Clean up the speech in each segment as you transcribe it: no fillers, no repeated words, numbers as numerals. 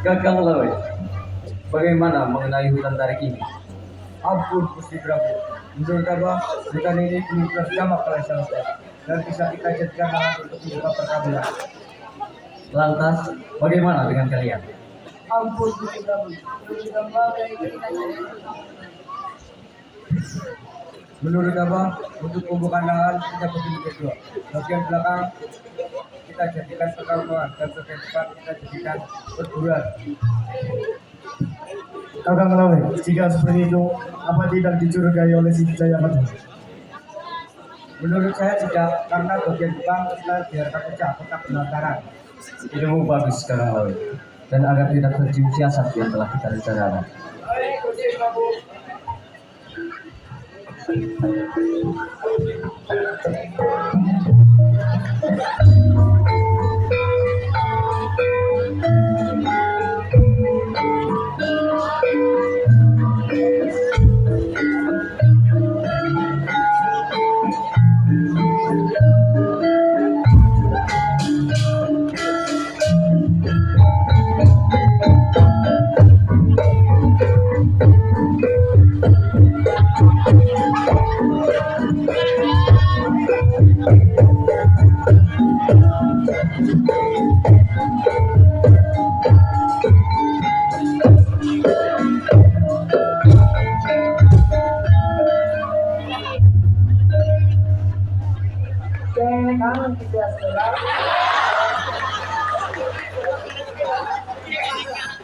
Gagang Lawe, bagaimana mengenai hutan tarik ini? Ampun Gusti Prabu, menurut Abah hutan ini benar jamak oleh saya dan bisa kita jadikan lahan untuk membuka perkabulan. Lantas, bagaimana dengan kalian? Ampun Gusti Prabu, menurut Abah untuk pembukaan lahan kita begini berdua. Bagian belakang kita jadikan perkampungan dan bagian depan kita jadikan perburuan. Kakang Lawe, jika seperti itu, apa tidak dicurigai oleh si Jaya Madu? Menurut saya tidak, karena bagian depan kita biarkan saja tetap belantaran. Ilmu bagus sekarang Lawe, dan agar tidak tercium siasat yang telah kita rencanakan. Baik, Gusti Prabu.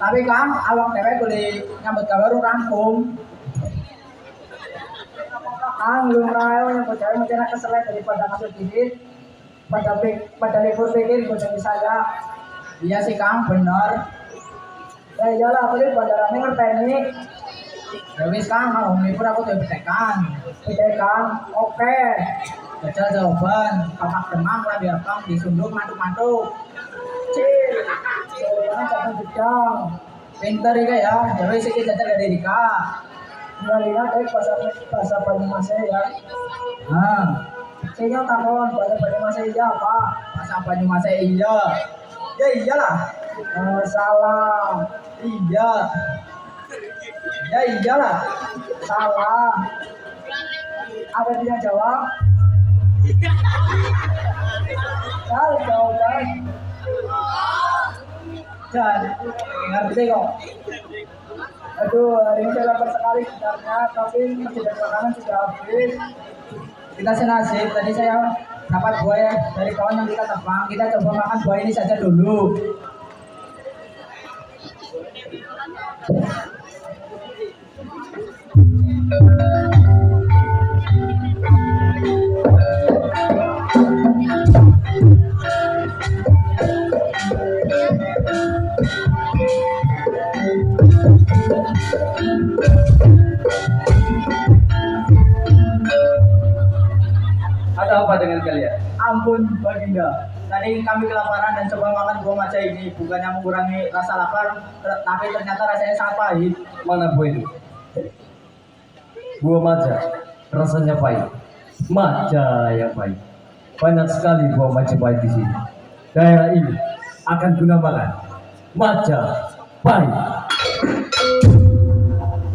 Tapi kan awak dewek boleh nyambut gawe rampung. Kang lumrahe nyambut gawe mungkin kesel daripada masuk dikit. Pada libur pikir bosan saya. Iya sih Kang, bener. Ya iyalah aku di bandaranya ngerteni. Ya wis Kang, mau libur aku tuh petekan. Petekan, oke. Jajal jawaban, kapak demam lah biar Kang disunduk mantuk-mantuk. Cil, jawabannya jangan gedang. Pinter ya ya, ya wis iki jajal dari Rika. Nggak lihat bahasa Banyumasnya ya. Nah, saya takon bahasa Banyumasnya iya apa? Bahasa Banyumasnya iya. Ya iyalah. Salah. Iya. Ya iyalah. Salah. Apa dia jawab? Jauh kan? Dan ngerti kok. Aduh, hari ini saya lapar sekali sebenarnya, tapi masih makanan sudah habis. Kita senasib, tadi saya dapat buah dari kawan yang kita tebang. Kita coba makan buah ini saja dulu. Ada apa dengan kalian? Ampun Baginda, tadi kami kelaparan dan coba makan buah maca ini. Bukannya mengurangi rasa lapar, tapi ternyata rasanya sangat pahit. Mana buah itu? Buah maja, rasanya pahit. Maja yang pahit. Banyak sekali buah Majapahit di sini. Daerah ini akan kunamakan Majapahit.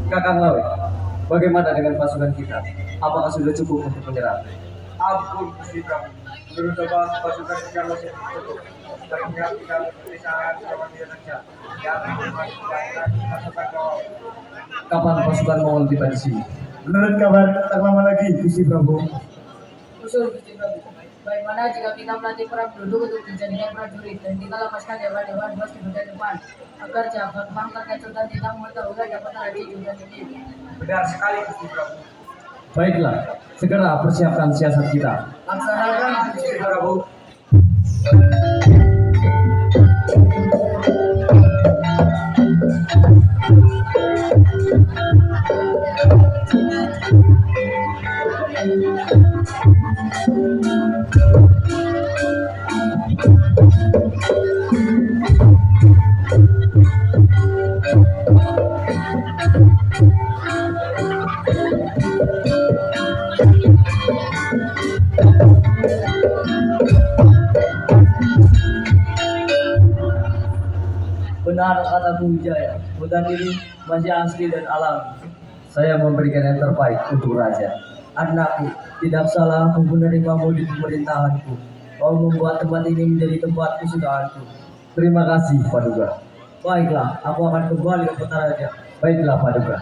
Kakang Lawe, bagaimana dengan pasukan kita? Apakah sudah cukup untuk menyerang? Ampun Gusti Prabu. Menurut Bapak pasukan kita masih cukup. Terlihat kita perpisahan sama dia saja. Jangan memasukkan pasukan Mongol. Kapan pasukan Mongol tiba di sini? Menurut kabar tak lama lagi Gusti Prabu. Usul Gusti Prabu. Bagaimana jika kita melatih para penduduk untuk dijadikan prajurit dan kita lepaskan dewa-dewa buas di bagian depan agar jabat pangkat kecutan tidak mengetahui dapat lagi juga ini. Benar sekali Gusti Prabu. Baiklah, segera persiapkan siasat kita. Laksanakan Gusti Prabu. Benar kata Bung Jaya, hutan ini masih asli dan alami. Saya memberikan yang terbaik untuk raja. Anakku, tidak salah aku menerimamu di pemerintahanku. Kau membuat tempat ini menjadi tempat kesukaanku. Terima kasih, Paduka. Baiklah, aku akan kembali ke kota raja. Baiklah, Paduka.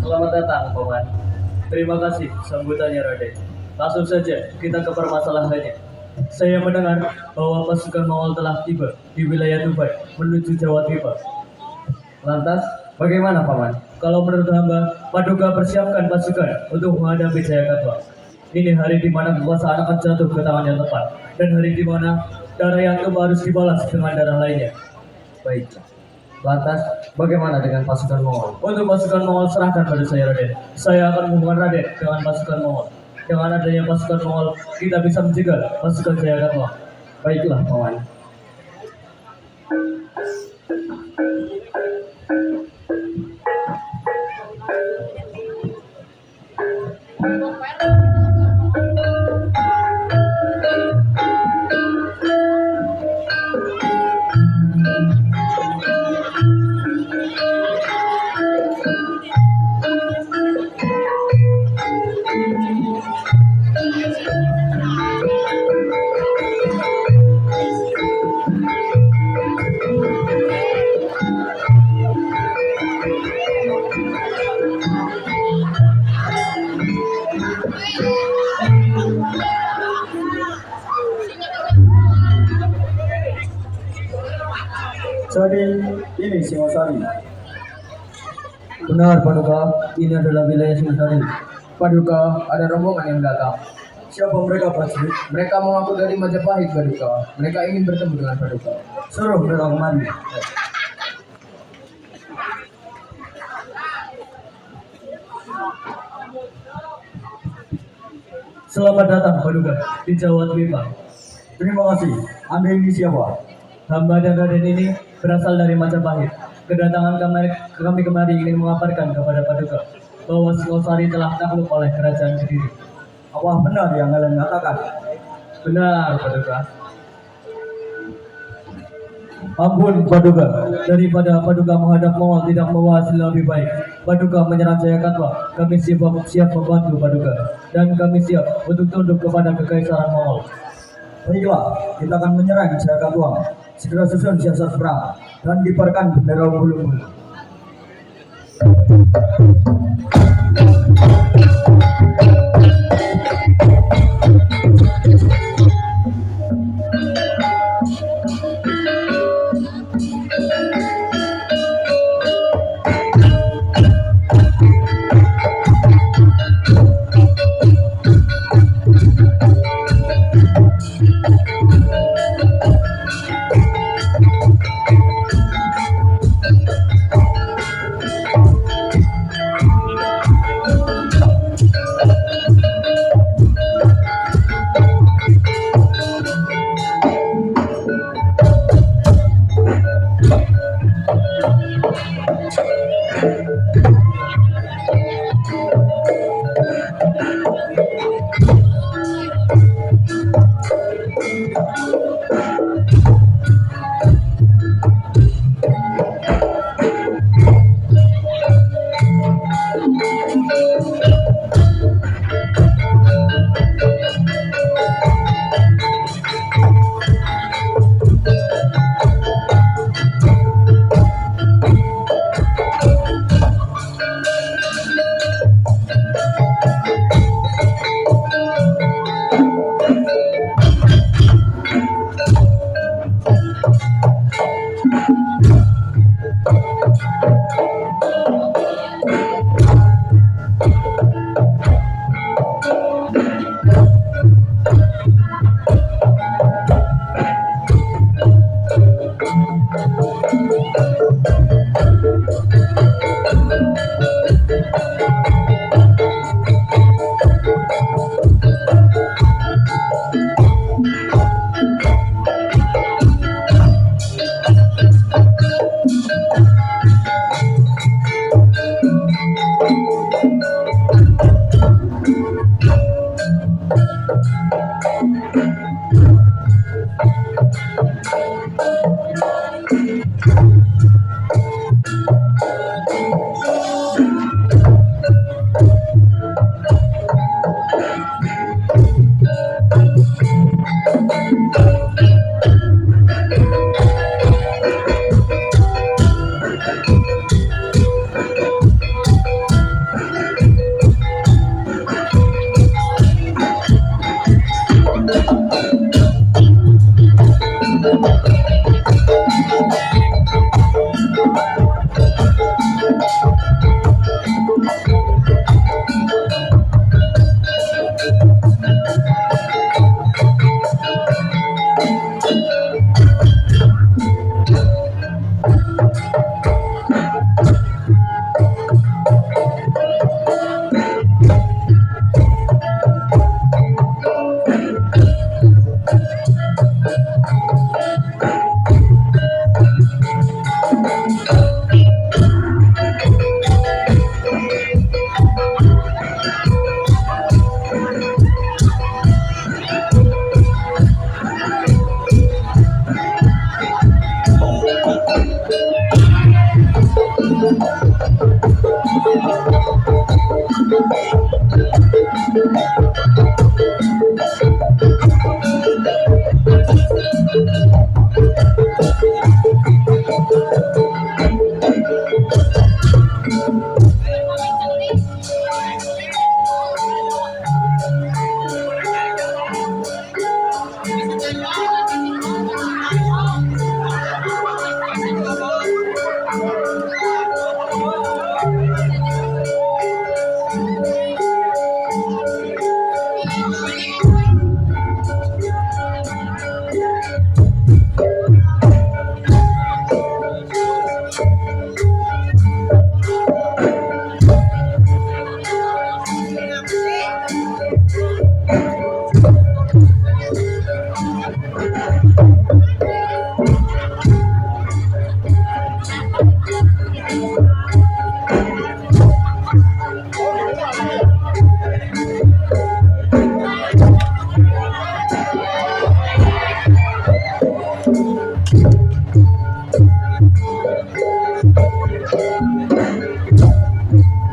Selamat datang, Paman. Terima kasih sambutannya, Raden. Langsung saja kita ke permasalahannya. Saya mendengar bahwa pasukan Mongol telah tiba di wilayah Tuban menuju Jawa Timur. Lantas, bagaimana, Paman? Kalau menurut hamba, Paduka persiapkan pasukan untuk menghadapi Jayakatwang. Ini hari di mana kekuasaan akan jatuh ke tangan yang tepat, dan hari di mana darah yang tumpah harus dibalas dengan darah lainnya. Baiklah. Lantas, bagaimana dengan pasukan Mongol? Untuk pasukan Mongol serahkan pada saya, Raden. Saya akan menghubungkan Raden dengan pasukan Mongol. Dengan adanya pasukan Mongol, kita bisa menjegal pasukan Jayakatwang. Baiklah, Paman. Jadi ini Singosari. Benar, Paduka. Ini adalah wilayah Singosari. Paduka, ada rombongan yang datang. Siapa mereka prajurit? Mereka mengaku dari Majapahit, Paduka. Mereka ingin bertemu dengan Paduka. Suruh mereka kemari. Selamat datang, Paduka, di Jawa Timur. Terima kasih. Anda ini siapa? Hamba dan Raden ini berasal dari Majapahit. Kedatangan kami kemari ingin mengabarkan kepada Paduka bahwa Singosari telah takluk oleh kerajaan Kediri. Apa benar yang kalian katakan? Benar, Paduka. Ampun, Paduka. Daripada Paduka menghadap Mongol tidak membawa hasil lebih baik, Paduka menyerang Jayakatwang. Kami siap membantu Paduka, dan kami siap untuk tunduk kepada kekaisaran Mongol. Baiklah, kita akan menyerang Jayakatwang. Segera susun siasat perang dan kibarkan bendera bulu-bulu.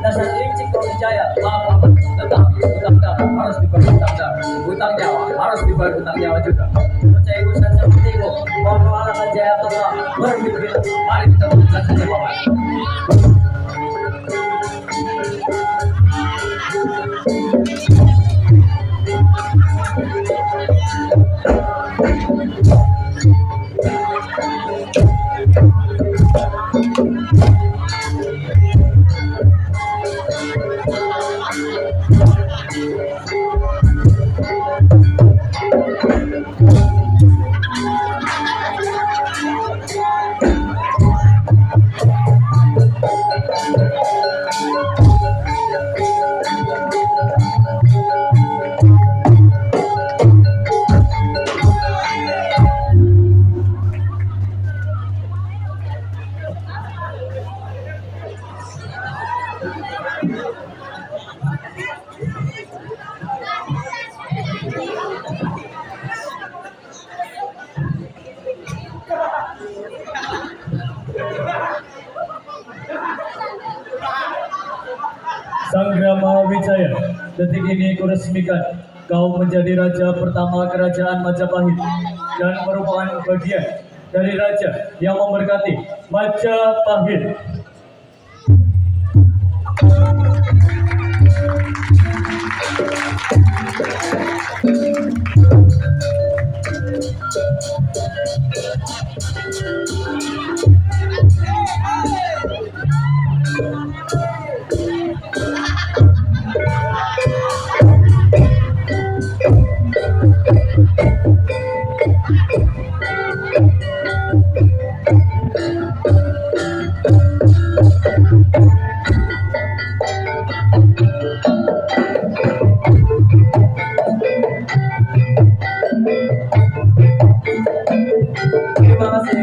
Dasar licik kau percaya, apa tetap utang dalam harus dibayar utang dalam, utang nyawa harus dibayar utang nyawa juga. Percaya urusan seperti itu, mau anak jaya tetap berpikir, mari kita bukan saja bapak. Sanggrama Wijaya, detik ini kuresmikan kau menjadi raja pertama kerajaan Majapahit dan merupakan bagian dari raja yang memberkati Majapahit. Terima kasih.